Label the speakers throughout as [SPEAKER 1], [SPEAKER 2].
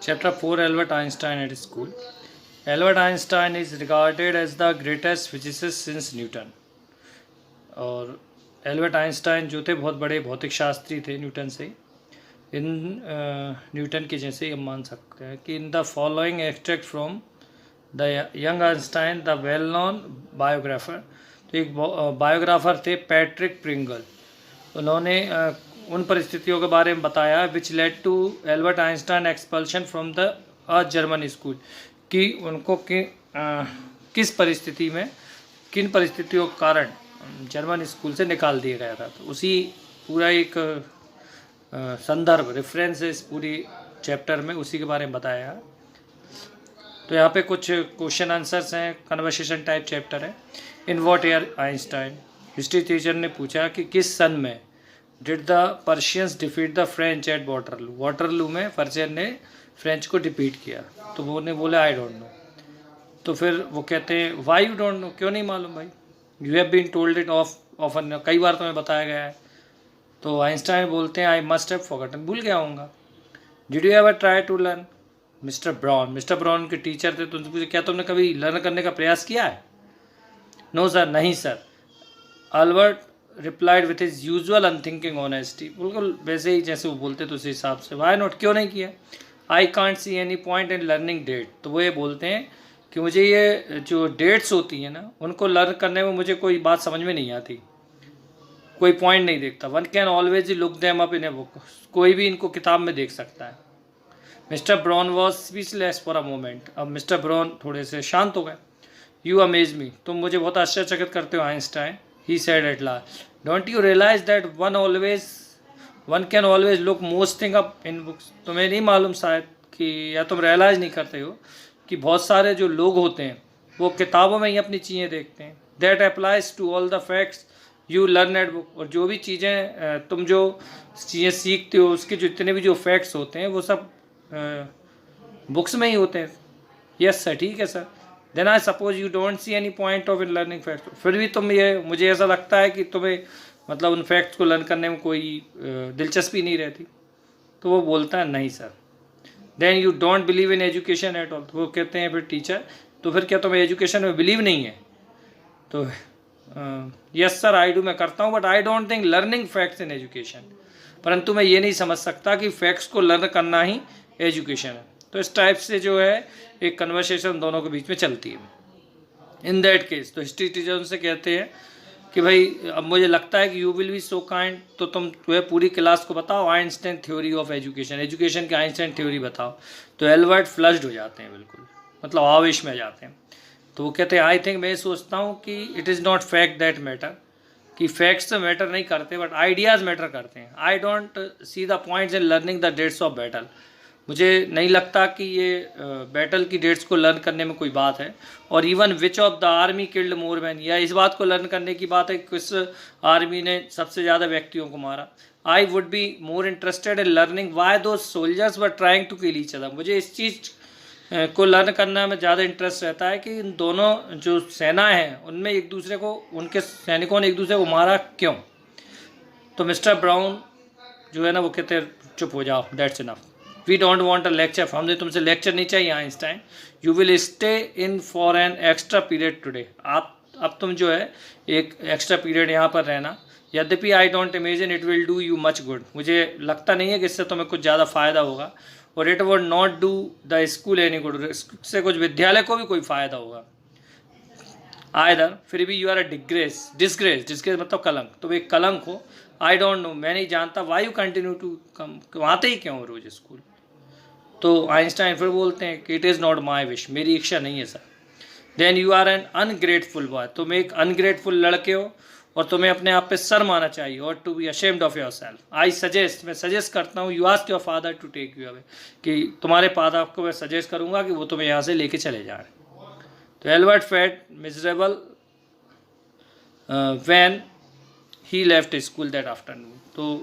[SPEAKER 1] Chapter 4, Albert Einstein at School. Albert Einstein is regarded as the greatest physicist since Newton. और Albert Einstein जो थे बहुत बड़े भौतिक शास्त्री थे न्यूटन से। इन न्यूटन के जैसे हम मान सकते हैं कि in the following extract from the young Einstein the well known biographer. तो एक बायोग्राफर थे पैट्रिक प्रिंगल। उन्होंने उन परिस्थितियों के बारे में बताया which led to Albert Einstein expulsion from the German school, कि उनको किस परिस्थिति में किन परिस्थितियों के कारण जर्मन स्कूल से निकाल दिया गया था। तो उसी पूरा एक संदर्भ रेफरेंस है इस पूरी चैप्टर में, उसी के बारे में बताया। तो यहाँ पे कुछ क्वेश्चन आंसर्स हैं, कन्वर्सेशन टाइप चैप्टर है। In what year Einstein, history teacher ने पूछा कि किस सन में did the Persians defeat the French eight Waterloo. Waterloo में पर्शियन ने फ्रेंच को डिफीट किया। तो वो ने बोला आई डोंट नो। तो फिर वो कहते हैं वाई यू डोंट नो, क्यों नहीं मालूम भाई, you have been told it often, कई बार तुम्हें बताया गया है। तो आइंस्टाइन बोलते हैं आई मस्ट हैव फॉरगॉटन, भूल गया होऊंगा। Did you ever try to learn, Mister Brown के टीचर थे, तो उनसे पूछे क्या तुमने कभी लर्न करने का प्रयास किया है। नो सर, नहीं sir. Albert replied with his usual unthinking honesty, बिल्कुल वैसे ही जैसे वो बोलते तो उस हिसाब से। वाई नॉट, क्यों नहीं किया। I can't see any point in learning date, तो वो ये बोलते हैं कि मुझे ये जो डेट्स होती हैं ना, उनको लर्न करने में मुझे कोई बात समझ में नहीं आती, कोई पॉइंट नहीं देखता। One can always look them up in a book, कोई भी इनको किताब में देख सकता है। Mister brown was speechless for a moment, अब मिस्टर ब्राउन थोड़े से शांत हो गए। यू अमेज मी, तुम मुझे बहुत आश्चर्यचकित करते हो Einstein. He said at last, don't you realise that one can always look most thing up in books. तुम्हें नहीं मालूम शायद कि, या तुम रियलाइज नहीं करते हो कि बहुत सारे जो लोग होते हैं वो किताबों में ही अपनी चीज़ें देखते हैं। That applies to all the facts you learn at book, और जो भी चीज़ें तुम जो चीज़ें सीखते हो उसके जितने भी जो फैक्ट्स होते हैं वो सब बुक्स में ही होते हैं। यस सर, ठीक है sir. Then I suppose you don't see any point of in learning facts, फिर भी तुम ये, मुझे ऐसा लगता है कि तुम्हें मतलब उन फैक्ट्स को लर्न करने में कोई दिलचस्पी नहीं रहती। तो वो बोलता है नहीं sir. Then you don't believe in education at all, तो वो कहते हैं फिर टीचर, तो फिर क्या तुम्हें एजुकेशन में बिलीव नहीं है। तो यस सर आई डू, मैं करता हूँ, but I don't think learning facts in education, परंतु मैं ये नहीं समझ सकता कि फैक्ट्स को लर्न करना ही एजुकेशन है। तो इस टाइप से जो है एक कन्वर्सेशन दोनों के बीच में चलती है। इन दैट केस तो हिस्ट्री टीचर उनसे कहते हैं कि भाई अब मुझे लगता है कि you will B so kind, तो तुम जो है पूरी क्लास को बताओ Einstein theory of education, education की आइंस्टाइन थ्योरी बताओ। तो एल्बर्ट फ्लश्ड हो जाते हैं, बिल्कुल मतलब आवेश में आ जाते हैं। तो वो कहते हैं आई थिंक, मैं सोचता हूँ कि it is not fact that matter, कि फैक्ट्स तो मैटर नहीं करते बट आइडियाज़ मैटर करते हैं। I don't see the points in learning the dates of battle, मुझे नहीं लगता कि ये बैटल की डेट्स को लर्न करने में कोई बात है। और even which of the army killed more man, या इस बात को लर्न करने की बात है किस आर्मी ने सबसे ज़्यादा व्यक्तियों को मारा। I would be more interested in learning why दो soldiers were trying to kill each other, मुझे इस चीज़ को लर्न करने में ज़्यादा इंटरेस्ट रहता है कि इन दोनों जो सेना हैं उनमें एक दूसरे को, उनके सैनिकों ने एक दूसरे को मारा क्यों। तो मिस्टर ब्राउन जो है ना वो कहते हैं चुप हो जाओ, that's enough, we don't want a lecture, हमने तुमसे लेक्चर नहीं चाहिए Einstein. You will stay in for an extra period today, आप अब तुम जो है एक एक्स्ट्रा पीरियड यहाँ पर रहना। यद्यपि I don't imagine it will do you much good, मुझे लगता नहीं है कि इससे तुम्हें कुछ ज़्यादा फ़ायदा होगा। और it would not do the school any good, इससे कुछ विद्यालय को भी कोई फ़ायदा होगा। आइदर, फिर भी यू आर अ डिस्ग्रेस मतलब कलंक, तो एक कलंक हो। आई डोंट नो, मैं नहीं जानता। Why you continue to come, आते ही क्यों रोज स्कूल। तो आइंस्टाइन फिर बोलते हैं कि it is not my wish, मेरी इच्छा नहीं है sir. Then you are an ungrateful boy, तुम एक अनग्रेटफुल लड़के हो और तुम्हें अपने आप पे शर्म आना चाहिए। और to be ashamed of yourself. I suggest, मैं सजेस्ट करता हूँ, you ask your father to take you away, कि तुम्हारे फादर को मैं सजेस्ट करूँगा कि वो तुम्हें यहाँ से लेके चले जाएँ। तो Albert felt miserable when he left school that afternoon, तो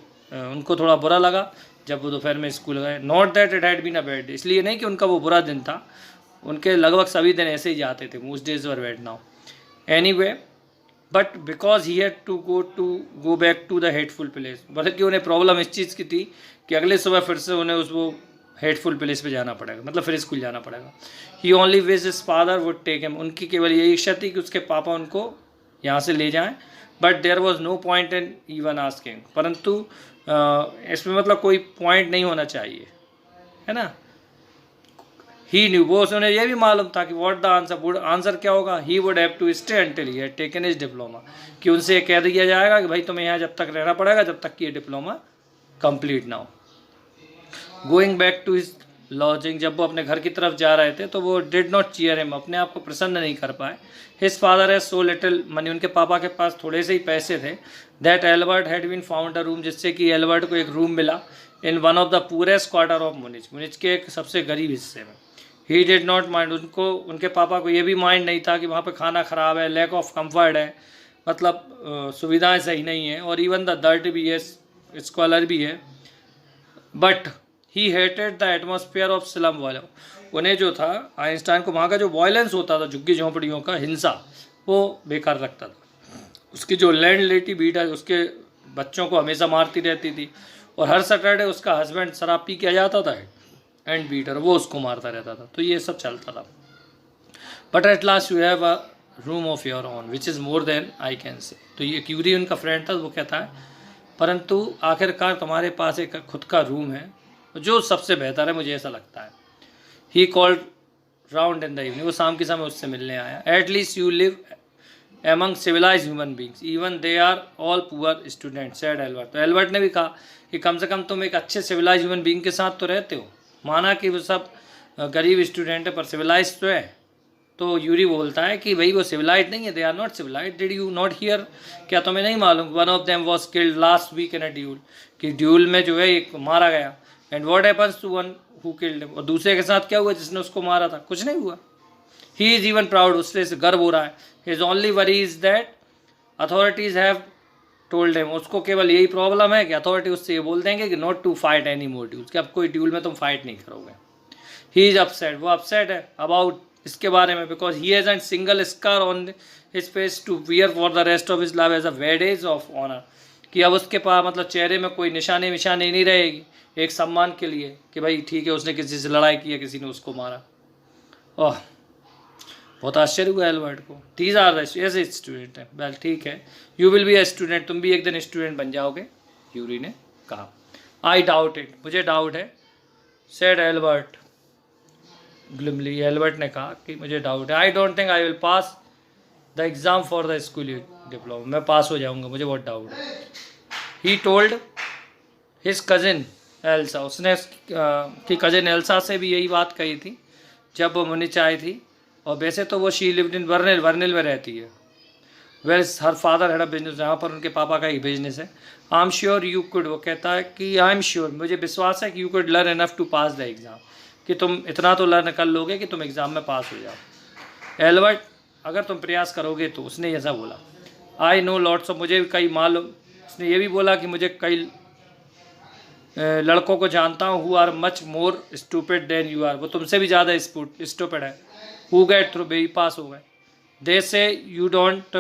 [SPEAKER 1] उनको थोड़ा बुरा लगा जब वो दोपहर में स्कूल गए। Not that it had been a bad day, इसलिए नहीं कि उनका वो बुरा दिन था, उनके लगभग सभी दिन ऐसे ही जाते थे, most days were bad now anyway, but because he had to go back to the hateful place, बल्कि उन्हें प्रॉब्लम इस चीज़ की थी कि अगले सुबह फिर से उन्हें उस वो हेटफुल प्लेस पे जाना पड़ेगा, मतलब फिर स्कूल जाना पड़ेगा। He only wish his father would take him, उनकी केवल यही इच्छा थी कि उसके पापा उनको यहाँ से ले जाएं। But there was no point in even asking, परंतु इसमें मतलब कोई पॉइंट नहीं होना चाहिए, है ना। ही न्यू, वो उन्हें यह भी मालूम था कि what the answer would, answer क्या होगा। He would have to stay until he had taken his diploma, कि उनसे कह दिया जाएगा कि भाई तुम्हें यहाँ जब तक रहना पड़ेगा जब तक कि ये डिप्लोमा कंप्लीट ना हो। Going back to his lodging, जब वो अपने घर की तरफ जा रहे थे तो वो डिड नॉट चीयर हिम, अपने आप को प्रसन्न नहीं कर पाए। His father has so little money, उनके पापा के पास थोड़े से ही पैसे थे। That Albert had been found a room, जिससे कि एल्बर्ट को एक रूम मिला in one of the poorest quarter of Munich, Munich के एक सबसे गरीब हिस्से में। ही डिड नॉट माइंड, उनको उनके पापा को ये भी माइंड नहीं था कि वहाँ पे खाना ख़राब है, लैक ऑफ कंफर्ट है, मतलब सुविधाएं सही नहीं है, और इवन द डर्ट भी है, स्कॉलर भी है। But he hated the atmosphere of slum वाले, उन्हें जो था आइंस्टाइन को वहाँ का जो वायलेंस होता था, झुग्गी झोंपड़ियों का हिंसा, वो बेकार लगता था। उसकी जो लैंड लेटी बीट है उसके बच्चों को हमेशा मारती रहती थी, और हर सैटरडे उसका हस्बैंड शराब पी के आ जाता था एंड बीटर, वो उसको मारता रहता था। तो ये सब चलता था। But at last you have a room of your own which is more than I can say, तो ये क्यूरी उनका फ्रेंड था, वो कहता है परंतु आखिरकार तुम्हारे पास एक खुद का रूम है जो सबसे बेहतर है, मुझे ऐसा लगता है। He called round in the evening, वो शाम के समय उससे मिलने आया। At least you live among civilise human beings even they are all poor student, said Albert. तो एल्बर्ट ने भी कहा कि कम से कम तुम एक अच्छे सिविलाइज ह्यूमन बींग के साथ तो रहते हो, माना कि वो सब गरीब स्टूडेंट है पर सिविलाइज तो है। तो यूरी बोलता है कि भाई वो सिविलाइज नहीं है, they are not civilise, did you not hear, क्या तुम्हें नहीं मालूम, one of them was killed last week in a duel, कि ड्यूल में जो है एक मारा गया। And what happens to one who killed him, और दूसरे के साथ क्या हुआ जिसने उसको मारा था, कुछ नहीं हुआ। ही इज इवन प्राउड, उससे गर्व हो रहा है। His only worry is that authorities have told him, उसको केवल यही प्रॉब्लम है कि अथॉरिटी उससे ये बोल देंगे कि not to fight any more duels, कि अब कोई ड्यूल में तुम फाइट नहीं करोगे। ही इज अपसेट, वो अपसेट है अबाउट इसके बारे में, because he has and single scar on his face to wear for the rest of his life as a badge of honour, कि अब उसके पास मतलब चेहरे में कोई निशानी विशानी नहीं रहेगी एक सम्मान के लिए कि भाई ठीक है उसने किसी से लड़ाई की है, किसी ने उसको मारा। ओह, बहुत आश्चर्य हुआ एल्बर्ट को। दीज आर ऐसे स्टूडेंट हैं, वेल ठीक है, you will be a student, तुम भी एक दिन स्टूडेंट बन जाओगे, यूरी ने कहा। आई डाउट इट, मुझे डाउट है, सेड एल्बर्ट ग्लिमली, एल्बर्ट ने कहा कि मुझे डाउट है। I don't think I will pass the exam for the school diploma, मैं पास हो जाऊंगा, मुझे बहुत डाउट है। He told his cousin Elsa, उसने कि कज़िन एल्सा से भी यही बात कही थी जब वो मुनिच आई थी, और वैसे तो वो शी लिव्ड इन वर्निल, वर्निल में रहती है, where her father had a business, जहाँ पर उनके पापा का ही बिजनेस है। I am sure you could, वो कहता है कि आई एम श्योर, मुझे विश्वास है कि you could learn enough to pass the exam, कि तुम इतना तो लर्न कर लोगे कि तुम एग्ज़ाम में पास हो जाओ। एल्बर्ट, अगर तुम प्रयास करोगे तो, उसने ऐसा बोला। आई नो लॉट्स ऑफ, मुझे कई मालूम, उसने ये भी बोला कि मुझे कई लड़कों को जानता हूँ who are much more stupid than you are, वो तुमसे भी ज़्यादा स्टूपिड है, हु गेट थ्रू, बे पास हो गए। They say you don't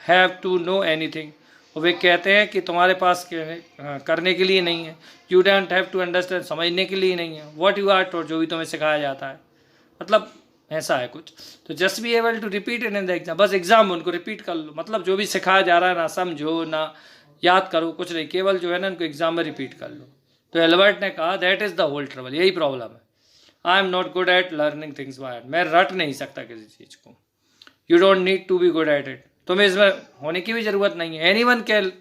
[SPEAKER 1] have to know anything, और वे कहते हैं कि तुम्हारे पास करने के लिए नहीं है, you don't have to understand, समझने के लिए नहीं है, व्हाट यू आर टोल्ड, जो भी तुम्हें सिखाया जाता है, मतलब ऐसा है कुछ। तो just be able to repeat in the exam, बस एग्जाम उनको रिपीट कर लो, मतलब जो भी सिखाया जा रहा है ना समझो ना याद करो, कुछ नहीं, केवल जो है ना उनको एग्जाम में रिपीट कर लो। तो एल्बर्ट ने कहा that is the whole trouble, यही प्रॉब्लम है। I am not good at learning things by heart, मैं रट नहीं सकता किसी चीज़ को। You don't need to be good at it, तुम्हें इसमें होने की भी ज़रूरत नहीं है। Anyone can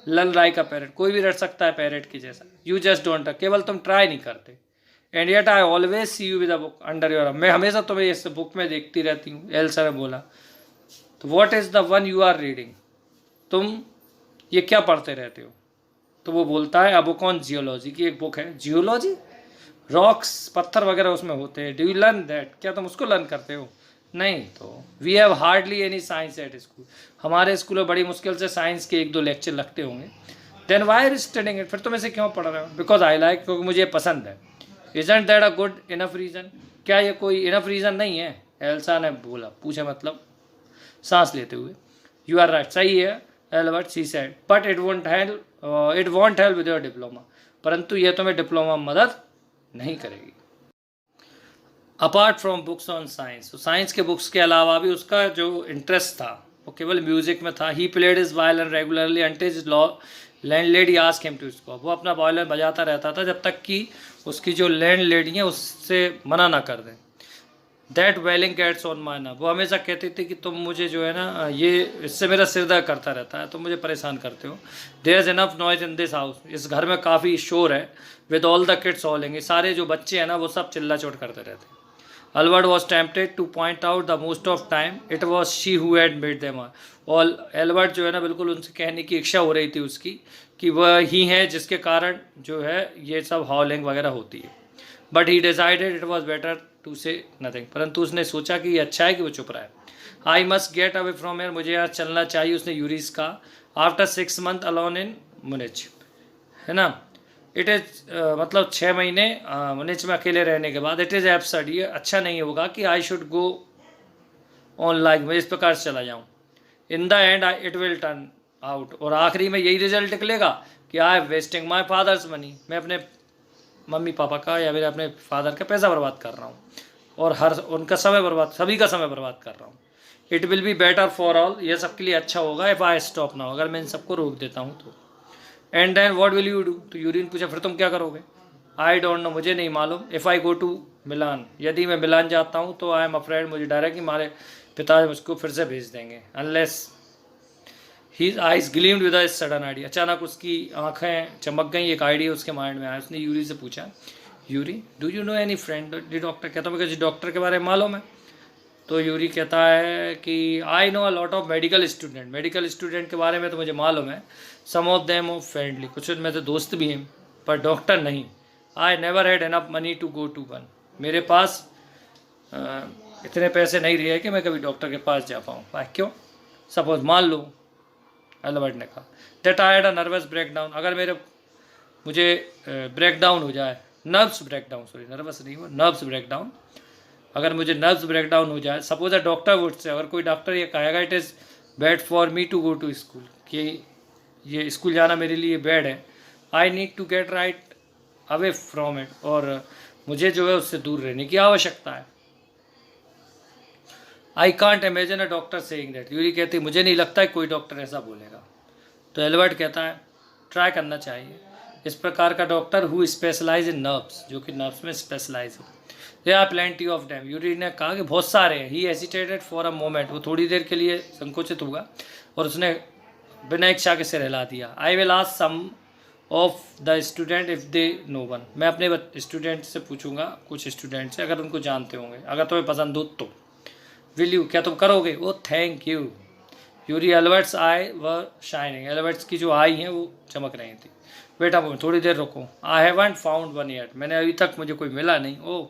[SPEAKER 1] learn like a parrot, कोई भी रट सकता है पैरेट की जैसा। यू जस्ट डोंट, केवल तुम ट्राई नहीं करते। And yet I always see you with a book under your arm, मैं हमेशा तुम्हें इस बुक में देखती रहती हूँ, एल्सा ने बोला। तो what is the one you are reading, तुम ये क्या पढ़ते रहते हो? तो वो बोलता है अ बुक ऑन जियोलॉजी, की एक बुक है जियोलॉजी, रॉक्स पत्थर वगैरह उसमें होते हैं। डू यू लर्न दैट, क्या तुम उसको लर्न करते हो? नहीं। तो we have hardly any science at school, हमारे स्कूल में बड़ी मुश्किल से साइंस के 1-2 लेक्चर लगते होंगे। Then why are studying it, फिर तुम इसे क्यों पढ़ रहे हो? बिकॉज आई लाइक, क्योंकि मुझे पसंद है। Isn't that a good enough reason, क्या ये कोई इनफ रीज़न नहीं है? एल्सा ने बोला, पूछे मतलब सांस लेते हुए। यू आर राइट, सही है Albert, she said, but it won't help with your diploma, परंतु यह तुम्हें डिप्लोमा मदद नहीं करेगी। Apart from books on science, तो साइंस के बुक्स के अलावा भी उसका जो इंटरेस्ट था वो केवल म्यूजिक में था। He played his violin regularly until landlady asked him to stop, वो अपना वायलिन बजाता रहता था जब तक कि उसकी जो लैंड लेडी है उससे मना ना कर दें। That wailing cats on my nerve, वो हमेशा कहती थी कि तुम मुझे जो है ना ये इससे मेरा सिर दर्द करता रहता है, तुम मुझे परेशान करते हो। There is enough noise in this house, इस घर में काफ़ी शोर है। With all the kids howling, सारे जो बच्चे हैं ना वो सब चिल्ला चोट करते रहते। Albert was tempted to point out the most of time it was she who had made them all. और एल्बर्ट जो है ना बिल्कुल उनसे कहने की इच्छा हो रही थी उसकी कि वह ही है जिसके कारण जो है ये सब हॉलिंग वगैरह होती है। But he decided it was better to say nothing, परंतु उसने सोचा कि ये अच्छा है कि वो चुप रहा है। I must get away from here, मुझे यहाँ चलना चाहिए, उसने यूरिस का। आफ्टर 6 months अलोन इन मुनिच, है ना, इट इज़ मतलब 6 महीने मुनिच में अकेले रहने के बाद, इट इज़ एब्सर्ड, ये अच्छा नहीं होगा कि I should go on like, मैं इस प्रकार से चला जाऊँ। In the end it will turn out, और आखिरी में यही रिजल्ट निकलेगा कि I am wasting my father's money, मैं अपने मम्मी पापा का या मेरे अपने फादर का पैसा बर्बाद कर रहा हूँ और हर उनका समय बर्बाद, सभी का समय बर्बाद कर रहा हूँ। It will be better for all, ये सबके लिए अच्छा होगा। इफ़ आई स्टॉप नाउ, अगर मैं इन सबको रोक देता हूँ तो। And then what will you do, तो यूरिन पूछा फिर तुम क्या करोगे। आई डोंट नो, मुझे नहीं मालूम। If I go to Milan, यदि मैं मिलान जाता हूँ तो आई एम अफ्रेड, मुझे डर है कि हमारे पिता मुझको फिर से भेज देंगे। Unless his eyes gleamed with a sudden idea, अचानक उसकी आंखें चमक गई, एक आइडिया उसके माइंड में आया। उसने यूरी से पूछा, Yuri do you know any friend D doctor, कहता हूँ किसी डॉक्टर के बारे में मालूम है। तो यूरी कहता है कि I know a lot of medical student, medical student के बारे में तो मुझे मालूम है। Some of them of friendly, कुछ में तो दोस्त भी हैं पर डॉक्टर नहीं। I never had enough money to go to one, मेरे पास इतने पैसे नहीं रहे कि मैं कभी डॉक्टर के पास जा पाऊँ। क्यों, सपोज मान लो, एल्बर्ट ने कहा, that I had a nervous breakdown, अगर मुझे ब्रेकडाउन हो जाए, नर्व्स ब्रेकडाउन, सॉरी नर्वस नहीं हो, नर्व्स ब्रेकडाउन, अगर मुझे नर्व्स ब्रेकडाउन हो जाए, suppose a doctor would say, अगर कोई डॉक्टर ये कहेगा it is bad for me to go to school, कि ये स्कूल जाना मेरे लिए बैड है, I need to get right away from it, और मुझे जो है उससे दूर रहने की आवश्यकता है। I can't imagine a doctor saying that, Yuri कहती मुझे नहीं लगता है कोई डॉक्टर ऐसा बोलेगा। तो एल्बर्ट कहता है ट्राई करना चाहिए, इस प्रकार का doctor who specialise in nerves, जो कि नर्व्स में स्पेशलाइज हो। There are plenty of them, Yuri ने कहा कि बहुत सारे हैं। He hesitated for a moment, वो थोड़ी देर के लिए संकोचित हुआ और उसने बिना इच्छा के सिर हिला दिया। I will ask some of the student if they know one, मैं अपने स्टूडेंट से पूछूंगा, कुछ स्टूडेंट से, अगर उनको जानते होंगे, अगर तुम्हें पसंद हो तो। विल यू, क्या तुम करोगे। ओ थैंक यू। यूरी एल्बर्ट्स आई व शाइनिंग, एल्बर्ट्स की जो आई हैं वो चमक रही थी। बेटा थोड़ी देर रुको। I haven't found one yet, मैंने अभी तक मुझे कोई मिला नहीं। ओ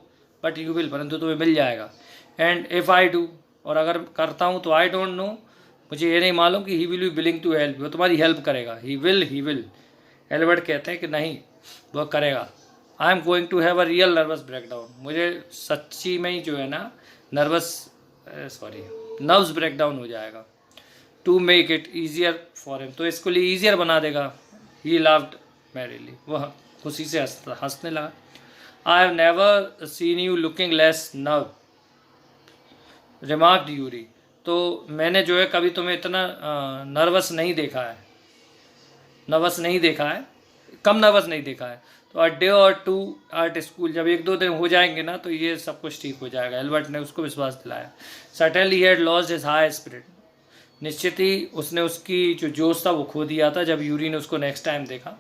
[SPEAKER 1] बट यू विल, परंतु तुम्हें मिल जाएगा। एंड इफ़ आई डू, और अगर करता हूँ तो आई डोंट नो, मुझे ये नहीं मालूम कि he will be willing to help, वो तुम्हारी हेल्प करेगा। He will. एल्बर्ट कहते हैं कि नहीं, वह करेगा। I am going to have a real nervous breakdown, मुझे सच्ची में ही जो है ना नर्व्स ब्रेकडाउन हो जाएगा। To make it easier for him, तो इसको लिए ईजियर बना देगा। ही लाफ्ड मैरिली, वह खुशी से हंसने लगा। I have never seen you looking less nerve, remarked Yuri, तो मैंने जो है कभी तुम्हें इतना नर्वस नहीं देखा है, कम नर्वस नहीं देखा है। तो अ डे और टू आर्ट स्कूल, जब 1-2 दिन हो जाएंगे ना तो ये सब कुछ ठीक हो जाएगा। एल्बर्ट ने उसको विश्वास दिलाया। Certainly he had lost his high spirit, निश्चित ही उसने उसकी जो जोश था वो खो दिया था जब यूरी ने उसको नेक्स्ट टाइम देखा।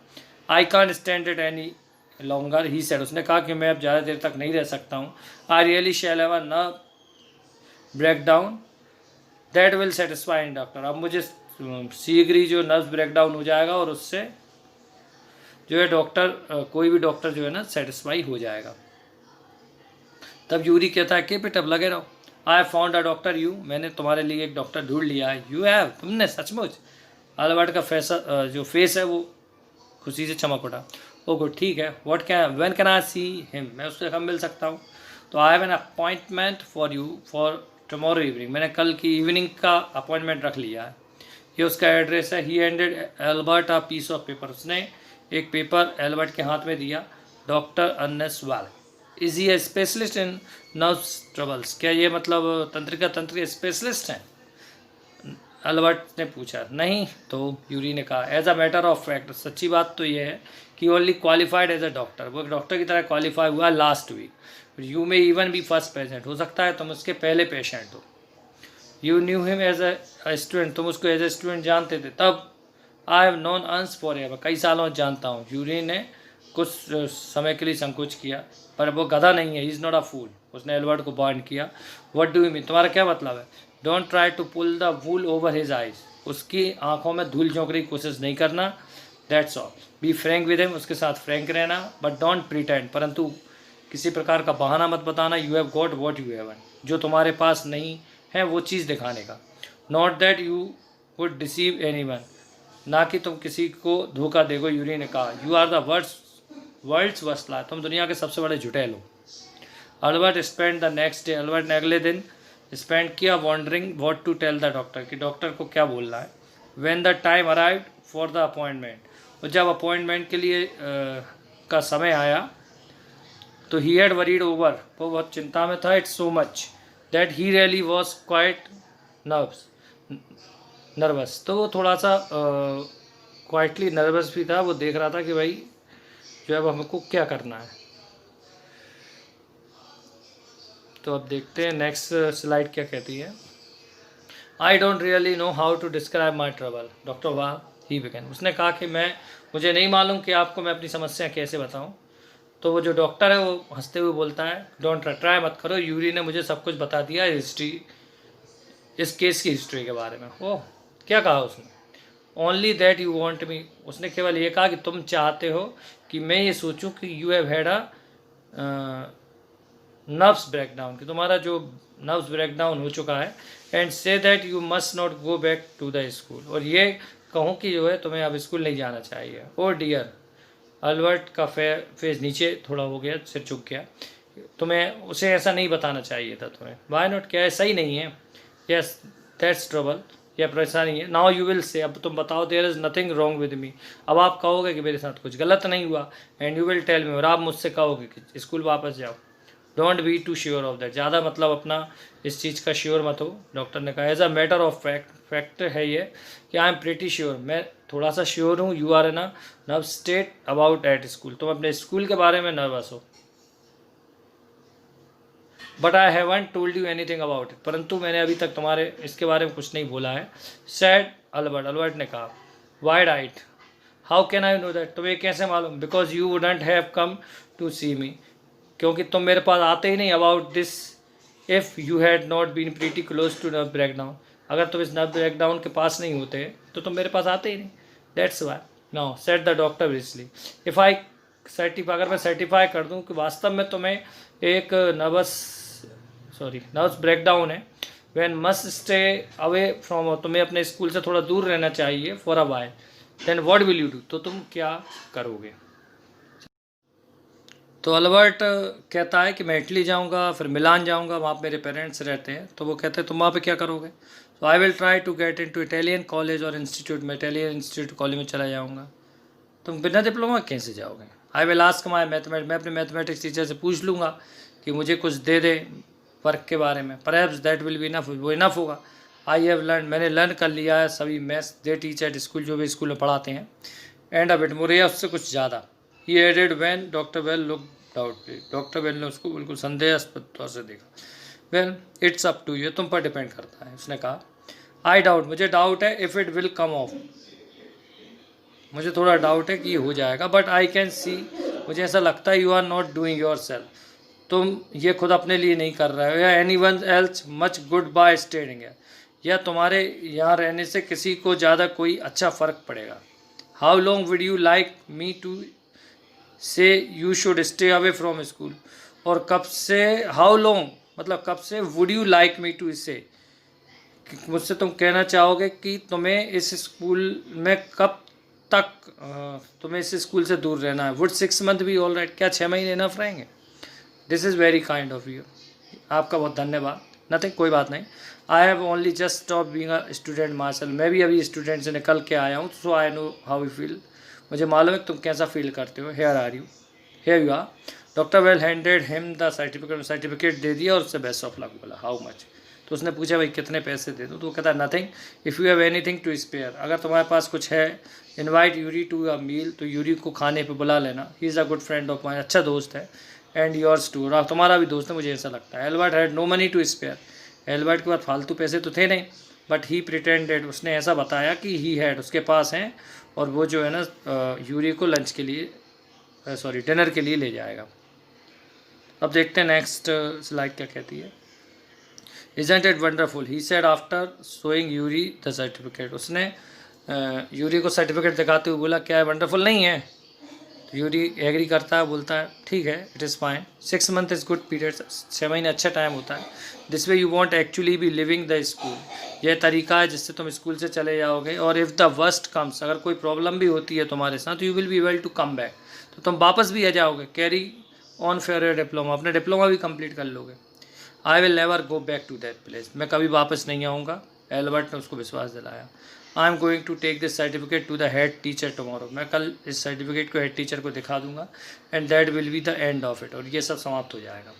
[SPEAKER 1] I can't stand it any longer, he said, उसने कहा कि मैं अब ज़्यादा देर तक नहीं रह सकता हूँ। I really shall have a nerve breakdown that will satisfy in doctor, अब मुझे शीघ्र ही जो नर्व ब्रेकडाउन हो जाएगा और उससे जो है डॉक्टर, कोई भी डॉक्टर जो है ना सेटिस्फाई हो जाएगा। तब यूरी कहता है कीप इट अप, लगे रहो। I have found a doctor you, मैंने तुम्हारे लिए एक डॉक्टर ढूंढ लिया है। यू हैव, तुमने, सचमुच। एल्बर्ट का जो फेस है वो खुशी से चमक उठा। ओ गुड, ठीक है। When can I see him, मैं उससे कब मिल सकता हूँ। तो I have an appointment for you for tomorrow evening, मैंने कल की इवनिंग का अपॉइंटमेंट रख लिया है। ये उसका एड्रेस है। He handed Albert a piece of paper, उसने एक पेपर एल्बर्ट के हाथ में दिया। डॉक्टर अन्नेस वाल, is he a specialist in nerves troubles, क्या ये मतलब तंत्रिका स्पेशलिस्ट हैं? अल्बर्ट ने पूछा। नहीं। तो यूरी ने कहा as a matter of fact, सच्ची बात तो ये है कि only qualified as a doctor, वो एक डॉक्टर की तरह क्वालिफाई हुआ last week. You may even be first patient, हो सकता है तुम उसके पहले पेशेंट हो। You knew him as a student, तुम उसको एज ए स्टूडेंट जानते थे तब। I have known him forever, कई सालों से जानता हूँ। यूरी ने कुछ समय के लिए संकोच किया, पर वो गधा नहीं है, ही इज़ नॉट अ फूल। उसने एल्बर्ट को बाउंड किया। व्हाट डू यू मीन, तुम्हारा क्या मतलब है? Don't try to pull the wool over his eyes, उसकी आंखों में धूल झोंकने की कोशिश नहीं करना। That's all. Be frank with him, उसके साथ फ्रैंक रहना, बट डोंट प्रिटेंड, परंतु किसी प्रकार का बहाना मत बताना। You have got what you haven't, जो तुम्हारे पास नहीं है वो चीज़ दिखाने का। Not that you would deceive any one, ना कि तुम किसी को धोखा देगो। यूरी ने कहा you are the world's worst liar, तुम दुनिया के सबसे बड़े झुठैल हो। Albert spend the next day, Albert ने अगले दिन स्पेंड किया wondering what to tell the doctor, कि डॉक्टर को क्या बोलना है। When the time arrived for the appointment, और जब अपॉइंटमेंट के लिए का समय आया तो ही हैड वरीड ओवर, वो बहुत चिंता में था। It's so much that he really was quite nervous, तो वो थोड़ा सा क्वाइटली नर्वस भी था। वो देख रहा था कि भाई जो अब हमको क्या करना है। तो अब देखते हैं नेक्स्ट स्लाइड क्या कहती है। I don't really know how to describe my trouble doctor वाह ही बिगन, उसने कहा कि मुझे नहीं मालूम कि आपको मैं अपनी समस्या कैसे बताऊं। तो वो जो डॉक्टर है वो हंसते हुए बोलता है डोंट ट्राई, मत करो, यूरी ने मुझे सब कुछ बता दिया हिस्ट्री, इस केस की हिस्ट्री के बारे में। ओह, क्या कहा उसने? Only that you want me, उसने केवल ये कहा कि तुम चाहते हो कि मैं ये सोचूं कि you have had a nerves breakdown, कि तुम्हारा जो नर्व्स ब्रेकडाउन हो चुका है। And say that you must not go back to the school, और ये कहूँ कि जो है तुम्हें अब स्कूल नहीं जाना चाहिए। ओ डियर, अल्बर्ट का फेस नीचे थोड़ा हो गया, सिर झुक गया। तुम्हें उसे ऐसा नहीं बताना चाहिए था तुम्हें। वाई नॉट, क्या ऐसा ही नहीं है? यस दैट्स ट्रबल, यह परेशानी है। नाउ यू विल से, अब तुम बताओ there is nothing wrong with me, अब आप कहोगे कि मेरे साथ कुछ गलत नहीं हुआ। And you will tell me, और आप मुझसे कहोगे कि स्कूल वापस जाओ। Don't be too sure of that, ज़्यादा मतलब अपना इस चीज़ का श्योर मत हो। डॉक्टर ने कहा as a matter of fact है ये कि आई एम प्रीटी श्योर, मैं थोड़ा सा श्योर हूँ। You are in a nerve state about at school, तुम अपने स्कूल के बारे में नर्वस हो। But I haven't told you anything about it, परंतु मैंने अभी तक तुम्हारे इसके बारे में कुछ नहीं बोला है। सैड अल्बर्ट ने कहा wide eyed, how can I know that, तुम्हें कैसे मालूम? Because you wouldn't have come to see me, क्योंकि तुम मेरे पास आते ही नहीं। About this if you had not been pretty close to nerve breakdown, अगर तुम इस नर्व ब्रेकडाउन के पास नहीं होते तो तुम मेरे पास आते ही नहीं। That's why now said the doctor Brisley, if I certify, अगर मैं सर्टिफाई कर दूं कि वास्तव में तुम्हें एक नर्व्स ब्रेकडाउन है, when must stay away from, तुम्हें अपने स्कूल से थोड़ा दूर रहना चाहिए for a while, then what will you do, तो तुम क्या करोगे? तो अल्बर्ट कहता है कि मैं इटली जाऊंगा, फिर मिलान जाऊंगा, वहाँ मेरे पेरेंट्स रहते हैं। तो वो कहते हैं तुम वहाँ पे क्या करोगे? तो I will try to get into Italian college और इंस्टीट्यूट, में इटालियन इंस्टीट्यूट कॉलेज में चला जाऊँगा। तुम बिना डिप्लोमा कैसे जाओगे? I will ask my mathematics, मैं अपने मैथमेटिक्स टीचर से पूछ लूँगा कि मुझे कुछ दे दे वर्क के बारे में। Perhaps that will be enough, वो इनफ होगा। आई हैव लर्न, मैंने लर्न कर लिया है सभी maths they teach at school, जो भी स्कूल में पढ़ाते हैं। एंड अ बिट मोर, या उससे कुछ ज़्यादा। He added when doctor Well look doubtly, doctor Well ने उसको बिल्कुल संदेहास्पद तौर से देखा। Well it's up to you, तुम पर डिपेंड करता है, उसने कहा। आई डाउट, मुझे डाउट है, if it will come off, मुझे थोड़ा डाउट है कि ये हो जाएगा। बट आई कैन सी, मुझे ऐसा लगता है, you are not doing yourself, तुम ये खुद अपने लिए नहीं कर रहे हो, या any one else much good bye staying है, या तुम्हारे यहाँ रहने से किसी को ज़्यादा कोई अच्छा फ़र्क पड़ेगा। How long would you like me to say you should stay away from school, और कब से, हाउ लॉन्ग मतलब कब से, would you like me to say, मुझसे तुम कहना चाहोगे कि तुम्हें इस स्कूल में कब तक तुम्हें इस स्कूल से दूर रहना है। वुड 6 मंथ भी ऑल राइट, क्या 6 महीने इनफ रहेंगे? This is very kind of you, आपका बहुत धन्यवाद। नथिंग, कोई बात नहीं। I have only just stop being a student martial, मैं भी अभी स्टूडेंट से निकल के आया हूँ। सो I know how you feel, मुझे मालूम है कि तुम कैसा फील करते हो। Hair are you, here you are. Doctor well handed him the certificate दे दिया और उससे बेस्ट ऑफ लक बोला। How much? तो उसने पूछा भाई कितने पैसे दे दूँ? तो वो कहता है nothing, if you have anything to spare, अगर तुम्हारे पास कुछ है, invite Yuri to a meal, तो यूरी को खाने पे बुला लेना, he is a good friend of mine, अच्छा दोस्त है, एंड योर्स टू, और तुम्हारा भी दोस्त है, मुझे ऐसा लगता है। Albert had no money to spare, Albert के पास फालतू पैसे तो थे नहीं, बट ही प्रिटेंडेड, उसने ऐसा बताया कि ही हैड, उसके पास हैं, और वो जो है ना यूरी को लंच के लिए डिनर के लिए ले जाएगा। अब देखते हैं नेक्स्ट स्लाइड क्या कहती है। Isn't it wonderful? He said after showing Yuri the certificate. उसने यूरी को सर्टिफिकेट दिखाते हुए बोला क्या है, वंडरफुल नहीं है? तो यूरी एग्री करता है, बोलता है ठीक है, it is fine, 6 month is good period, 6 महीने अच्छा टाइम होता है। This way you want actually B living the school, यह तरीका है जिससे तुम स्कूल से चले जाओगे, और इफ़ द वर्स्ट कम्स, अगर कोई प्रॉब्लम भी होती है तुम्हारे साथ, you will be able to come back, तो तुम वापस भी आ जाओगे, कैरी ऑन फेयर डिप्लोमा, अपने डिप्लोमा भी कंप्लीट कर लोगे। I will never go back to that place, मैं कभी वापस नहीं आऊँगा, एल्बर्ट ने उसको विश्वास दिलाया। I am going to take this certificate to the head teacher tomorrow, मैं कल इस सर्टिफिकेट को हेड टीचर को दिखा दूंगा, and that will be the end of it, और ये सब समाप्त हो जाएगा।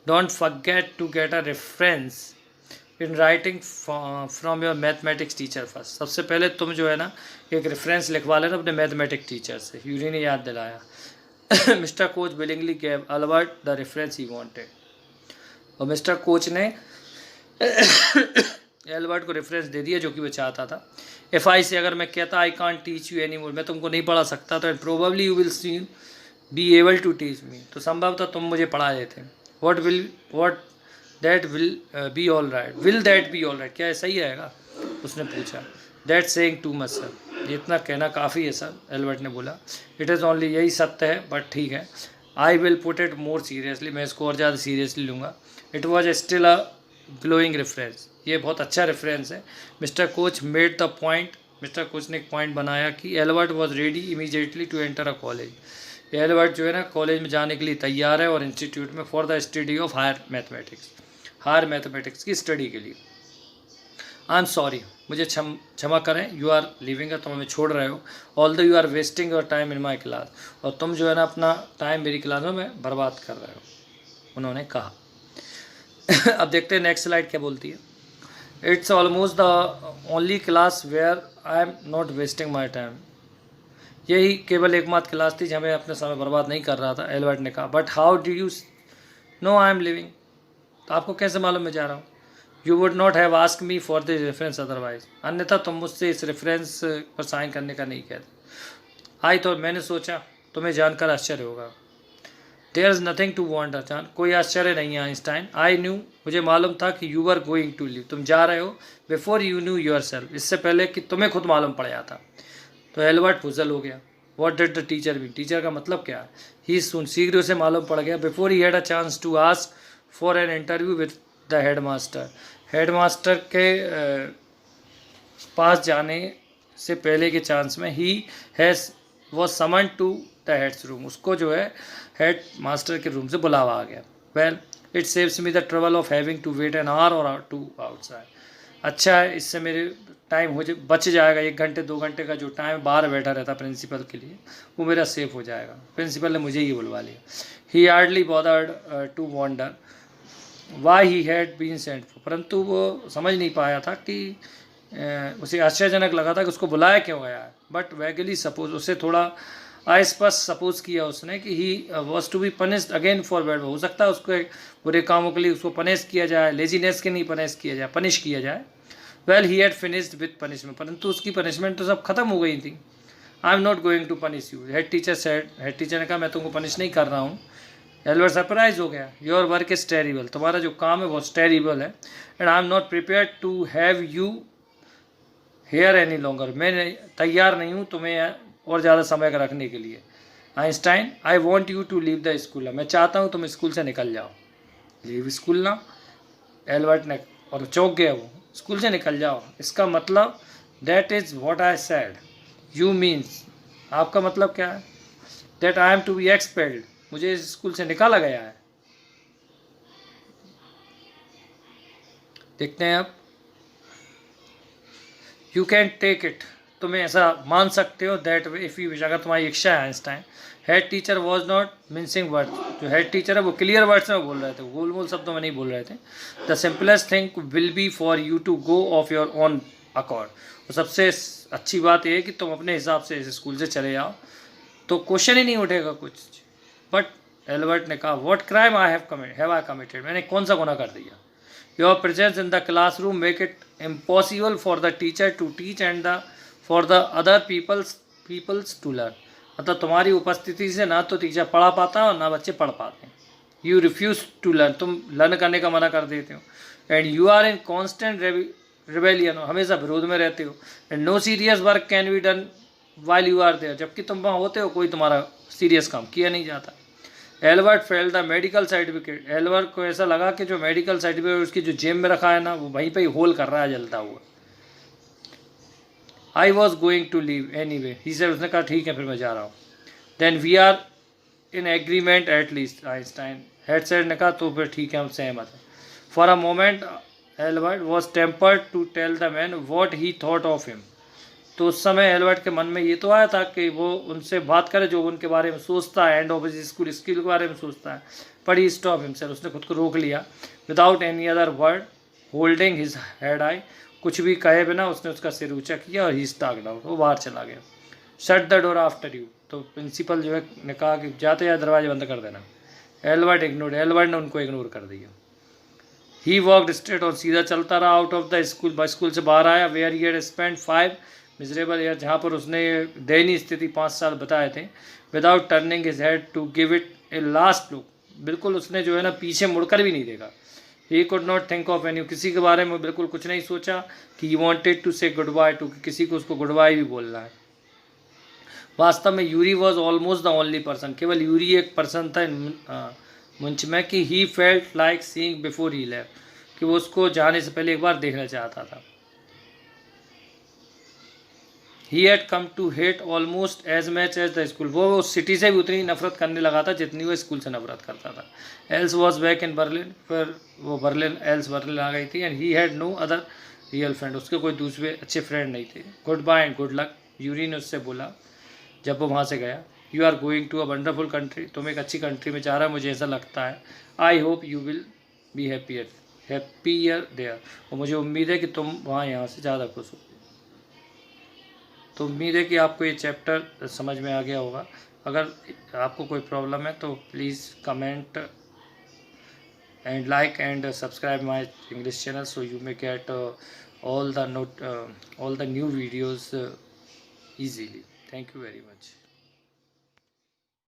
[SPEAKER 1] Don't forget to get a reference in writing from your mathematics teacher first, सबसे पहले तुम जो है ना एक रेफरेंस लिखवा लेना अपने मैथमेटिक्स टीचर से, यूरी ने याद दिलाया। Mister coach willingly gave Albert the reference he wanted, और मिस्टर कोच ने एल्बर्ट को रेफरेंस दे दिया जो कि वो चाहता था। एफ आई से अगर मैं कहता I can't teach you any more, मैं तुमको नहीं पढ़ा सकता, तो probably you will soon be able to teach me, तो संभवतः तुम मुझे पढ़ा देते। What that will be all right, will that be all right, क्या ये सही रहेगा? उसने पूछा। That saying too much sir, ये इतना कहना काफ़ी है सर, एल्बर्ट ने बोला। इट इज़ ओनली, यही सत्य है, बट ठीक है। I will put it more seriously, मैं इसको और ज़्यादा सीरियसली लूँगा। It was still a glowing reference, ये बहुत अच्छा रेफरेंस है। Mister Koch made the point, mister Koch ने एक पॉइंट बनाया कि Albert was ready immediately to enter a college, Albert जो है ना कॉलेज में जाने के लिए तैयार है, और इंस्टीट्यूट में for the study of higher mathematics की स्टडी के लिए। आई एम सॉरी, मुझे क्षमा करें, यू आर लिविंग, तुम हमें छोड़ रहे हो, although you are wasting your time in my class, और तुम जो है ना अपना टाइम मेरी क्लास में बर्बाद कर रहे हो, उन्होंने कहा। अब देखते हैं नेक्स्ट स्लाइड क्या बोलती है। It's almost the only class where I am not wasting my time, यही केवल एकमात्र क्लास थी जहाँ मैं अपने समय बर्बाद नहीं कर रहा था, एल्बर्ट ने कहा। But how do you know I am living, तो आपको कैसे मालूम मैं जा रहा हूँ? You would not have ask me for this reference otherwise, अन्यथा तुम मुझसे इस रेफरेंस पर साइन करने का नहीं कहते। आई तो मैंने सोचा तुम्हें जानकर आश्चर्य होगा। There is nothing to wonder, जान कोई आश्चर्य नहीं है आइंस्टाइन। आई न्यू, मुझे मालूम था कि you are going to leave, तुम जा रहे हो, before you knew yourself, इससे पहले कि तुम्हें खुद मालूम पड़ जाता। तो एल्बर्ट पुजल हो गया। What did the teacher mean, teacher का मतलब क्या है? ही सुन, शीघ्र उसे मालूम पड़ गया। Before he had a chance to ask for an interview with the head master, head master के पास जाने से पहले के चांस में ही has was summon to the head's room, उसको जो है हेड मास्टर के रूम से बुलावा आ गया। Well it saves me the trouble of having to wait an hour or two outside, अच्छा है, इससे मेरे टाइम बच जाएगा, 1 घंटे 2 घंटे का जो टाइम बाहर बैठा रहता प्रिंसिपल के लिए, वो मेरा सेफ हो जाएगा। प्रिंसिपल ने मुझे ही बुलवा लिया। He hardly bothered to wonder why he had been sent for, परंतु वो समझ नहीं पाया था कि उसे आश्चर्यजनक लगा था कि उसको बुलाया क्यों गया है। बट वैगली सपोज, उसे थोड़ा अस्पष्ट सपोज किया उसने कि he was to be punished again for bad, हो सकता है उसको बुरे कामों के लिए उसको पनिश किया जाए, लेजीनेस के नहीं पनिश किया जाए। Well he had finished with punishment, परंतु उसकी पनिशमेंट तो सब खत्म हो गई थी। I am not going to punish you, head teacher said, head teacher ने कहा मैं तुमको पनिश नहीं कर रहा हूँ। एल्बर्ट सरप्राइज हो गया। योर वर्क इज टेरिबल, तुम्हारा जो काम है बहुत टेरिबल है, and I am not prepare to have you here any longer, मैं तैयार नहीं हूँ तुम्हें और ज़्यादा समय का रखने के लिए। Einstein, I want you to leave the school, मैं चाहता हूँ तुम स्कूल से निकल जाओ। लीव स्कूल ना, एल्बर्ट ने, और चौंक गया वो, स्कूल से निकल जाओ, इसका मतलब that is what I said, you means, आपका मतलब क्या है? That I am to be expelled, मुझे इस स्कूल से निकाला गया है। देखते हैं अब। यू कैन टेक इट, तुम्हें ऐसा मान सकते हो दैट इफ़ यू विश, अगर तुम्हारी इच्छा है Einstein. Head teacher was not mincing word, जो हेड टीचर है वो क्लियर वर्ड्स में बोल रहे थे, गोल मोल शब्दों में नहीं बोल रहे थे। The simplest thing will be for you to go off your own accord, तो सबसे अच्छी बात यह है कि तुम अपने हिसाब से इस स्कूल से चले जाओ, तो क्वेश्चन ही नहीं उठेगा कुछ। बट एल्बर्ट ने कहा, what crime I have committed, मैंने कौन सा गुनाह कर दिया। Your presence in the classroom make it impossible for the teacher to teach and for the other peoples to learn, मतलब तुम्हारी उपस्थिति से ना तो टीचर पढ़ा पाता है और ना बच्चे पढ़ पाते हैं। यू रिफ्यूज टू लर्न, तुम लर्न करने का मना कर देते हो। And you are in constant rebellion, हमेशा विरोध में रहते हो। And no serious work can be done while you are there, जबकि तुम वहाँ होते हो कोई तुम्हारा सीरियस काम किया नहीं जाता। Albert fail the medical certificate, Albert को ऐसा लगा कि जो मेडिकल सर्टिफिकेट उसकी जो जेब में रखा है ना, वो वहीं पे ही होल कर रहा है जलता हुआ। I was going to leave anyway, he said, उसने कहा ठीक है फिर मैं जा रहा हूँ। Then we are in agreement at least, Einstein, head said ने कहा तो फिर ठीक है हम सहमत हैं। For a moment Albert was tempted to tell the man what he thought of him, तो उस समय एल्बर्ट के मन में ये तो आया था कि वो उनसे बात करे जो उनके बारे में सोचता है, end of his school skill के बारे में सोचता है। बट ही स्टॉप हिमसेल्फ, उसने खुद को रोक लिया। Without any other word holding his head high, कुछ भी कहे बिना उसने उसका सिर ऊंचा किया और ही स्टॉक्ड आउट, वो बाहर चला गया। Shut the door after you, तो प्रिंसिपल जो है ने कहा कि जाते या दरवाजे बंद कर देना। एल्बर्ट इग्नोर्ड, एल्बर्ट ने उनको इग्नोर कर दिया। ही वॉकड स्ट्रेट, और सीधा चलता रहा out of the school, school से बाहर आया। Where he had spend 5 miserable year, जहाँ पर उसने दयनीय स्थिति 5 साल बताए थे। Without turning his head to give it a last look, बिल्कुल उसने जो है ना पीछे मुड़कर भी नहीं देखा। He could not think of any, किसी के बारे में बिल्कुल कुछ नहीं सोचा कि ही वॉन्टेड टू से गुड बाय टू, किसी को उसको गुड बाय भी बोलना है। वास्तव में Yuri was almost the only person, केवल यूरी एक पर्सन था मुंच में कि he felt like seeing before he left, कि वो उसको जाने से पहले एक बार देखना चाहता था। He had come to hate almost as much as the school, वो उस सिटी से भी उतनी नफरत करने लगा था जितनी वो स्कूल से नफरत करता था। Elsa was back in Berlin, फिर वो बर्लिन आ गई थी। And he had no other real friend, उसके कोई दूसरे अच्छे फ्रेंड नहीं थे। Goodbye and good luck, Yuri ने उससे बोला जब वो वहाँ से गया। You are going to a wonderful country, तुम एक अच्छी कंट्री में जा रहा है मुझे ऐसा लगता है। I hope you will be happier there, और मुझे उम्मीद है कि तुम वहाँ यहाँ से ज़्यादा खुश हो। तो उम्मीद है कि आपको ये चैप्टर समझ में आ गया होगा। अगर आपको कोई प्रॉब्लम है तो please comment and like and subscribe my English channel, so you may gate all the new videos easily. Thank you very much.